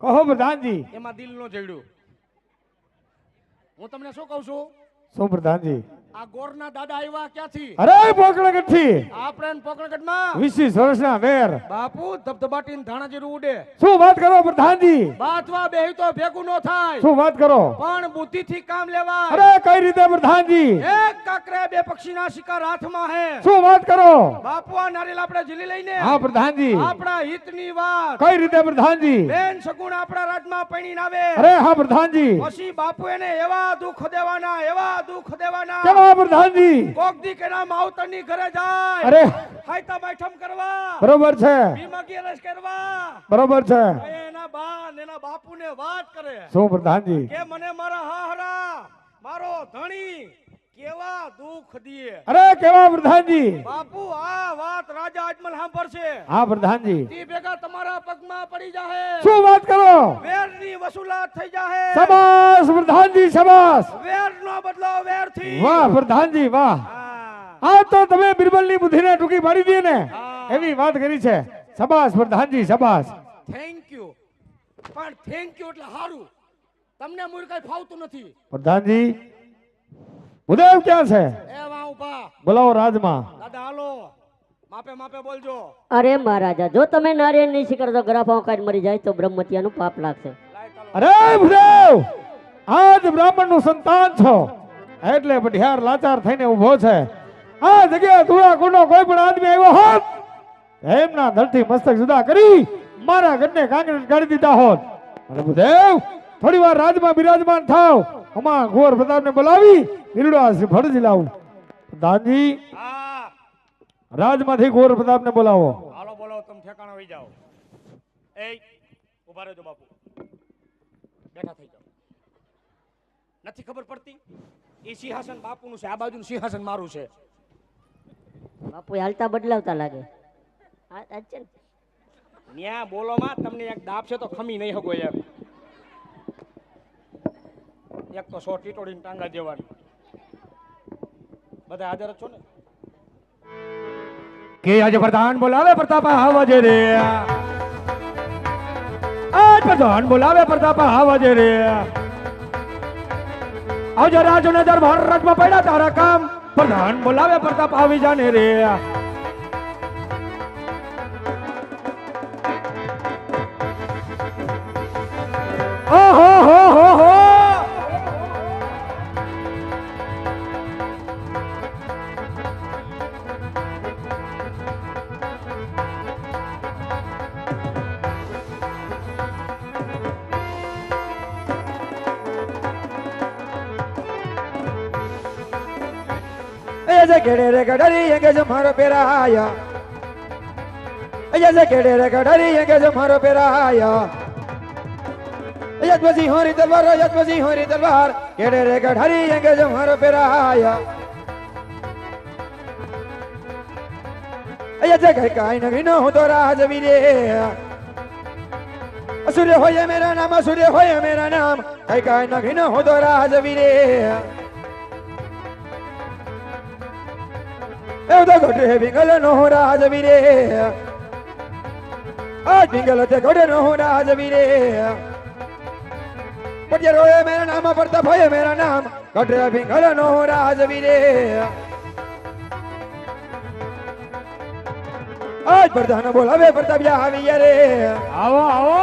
કહો પ્રધાનજી. એમાં દિલ નો જડ્યું. હું તમને શું કહું છું, શું પ્રધાનજી? આ ગોરના દાદા આવ્યા ક્યાંથી? અરે પોકળગઢ થી. આપણે પોકળગઢમાં 20 વર્ષના વેર. બાપુ ધબધબાટીને ધાણા જેવું ઉડે. શું વાત કરો પ્રધાનજી? બાથવા બેહી તો ભેગું નો થાય. શું વાત કરો? પણ બુદ્ધિથી કામ લેવાય. અરે કઈ રીતે પ્રધાનજી? એક કાકરે બે પક્ષીના શિકાર હાથમાં હે. શું વાત કરો? બાપુ આ નારિયેલ આપણે ઝીલી લઈને હા પ્રધાનજી. આપણા હિતની વાત. કઈ રીતે પ્રધાનજી? બેન સગુણ આપણા રાજમાં પૈણીને આવે. અરે હા પ્રધાનજી. પછી બાપુ એને એવા દુઃખ દેવાના, એવા દુઃખ દેવાના. કેવા પ્રધાનજી? કોક દી કેના માવતરની ઘરે જાય. અરે હાયતા બાઠમ કરવા. બરોબર છે. બીમાગી રસ કરવા. બરોબર છે. એના બા ને એના બાપુને વાત કરે. શું પ્રધાનજી? કે મને મારા હાહરા, મારો ધણી કેવા દુઃખ દીએ. અરે કેવા પ્રધાનજી? બાપુ આ વાત રાજા અજમલ સાંભળશે. હા પ્રધાનજી. તી ભેગા તમારા પગમાં પડી જાહે. શું વાત કરો? વેરની વસૂલાત થઈ જાહે. શાબાશ પ્રધાનજી શાબાશ. વેરનો બદલો વેરથી. વાહ પ્રધાનજી વાહ. હા. આ તો તમે બિરબલની બુદ્ધિને ટૂંકી પાડી દી ને હા. એવી વાત કરી છે. શાબાશ પ્રધાનજી શાબાશ. Thank you. પણ થેન્ક યુ એટલે સારું. તમને મૂળ કઈ ફાવતું નથી. પ્રધાનજી ઉદય ક્યાં છે? એ વાં ઉભા. બોલાવો રાજમાં. દાદા હાલો. માપે માપે બોલજો. અરે મહારાજા, જો તમે નારિયેળ નહીં શીખર તો ગરાફાઓ કાઢી મરી જાય તો બ્રહ્મત્યાનું પાપ લાગશે. લાય ચાલો. અરે ભૂદેવ, આજ બ્રાહ્મણ નું સંતાન છો એટલે પઢિયાર લાચાર થઈને ઉભો છે. આ જગ્યાએ ધૂળા કુંડો કોઈ પણ આદમી આવ્યો હોત એમના ધરથી મસ્તક જુદા કરી મારા ઘરને કાંગરે કાઢી દીધા હોત. અરે ભૂદેવ, થોડી વાર રાજમાં બિરાજમાન થાવ. અમારા ઘોર પ્રતાપને બોલાવી બિરડા શ્રી ફરજ લાવું. પ્રધાનજી હા. રાજમાંથી ઘોર પ્રતાપને બોલાવો. હાલો બોલો, તમે ઠેકાણા વઈ જાઓ. એ ઉભા રહેજો બાપુ. બેઠા થઈ જાઓ. નથી ખબર પડતી? એ સિંહાસન બાપુનું છે, આ બાજુનું સિંહાસન મારું છે. બાપુ હાલતા બદલાવતા લાગે. આ છે ને. ન્યા બોલોમાં તમને એક દાબ છે તો ખમી નહીં હગો યાર. એક તો 100 ટીટોડીને ટાંગા દેવાની. બધા હાજર જ છો ને? કે આજે પ્રધાન બોલાવે પ્રતાપ આવાજે રે. આજ પ્રધાન બોલાવે પ્રતાપ આવાજે રે. આવજો રાજને દરબાર રાજમાં પડ્યા તારા કામ. પ્રધાન બોલાવે પ્રતાપ આવી જાને રે. ઓહો હો હો હો. ऐसे केड़े रे गडरी ये जो मारो पेरा आया. ऐसे केड़े रे गडरी ये जो मारो पेरा आया. यज्ञसी होरी तलवार, यज्ञसी होरी तलवार. केड़े रे गडरी ये जो मारो पेरा आया. ऐसे कहीं काई नगी न हो तो राजवीरे. असुर होए मेरा नाम, असुर होए मेरा नाम. कहीं काई नगी न हो तो राजवीरे. એવું તો ઘટે ભીંગલ નો રાજવીરે. આજ ભીંગલ તે ઘટે નો રાજવીરે. પટિયા રોય મેરા નામ, પ્રતાપ હોય મેરા નામ. ઘટે ભીંગલ નો રાજવીરે. આજ પ્રધાન બોલાવે પ્રતાપિયા આવી રે. આવો આવો.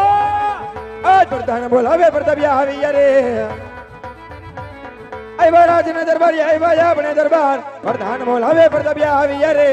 આજ પ્રધાન બોલાવે પ્રતાપિયા આવી રે. આવ્યા રાજના દરબાર, આવ્યા આપણે દરબાર. પ્રધાન બોલાવે પ્રતાપિયા આવી રે.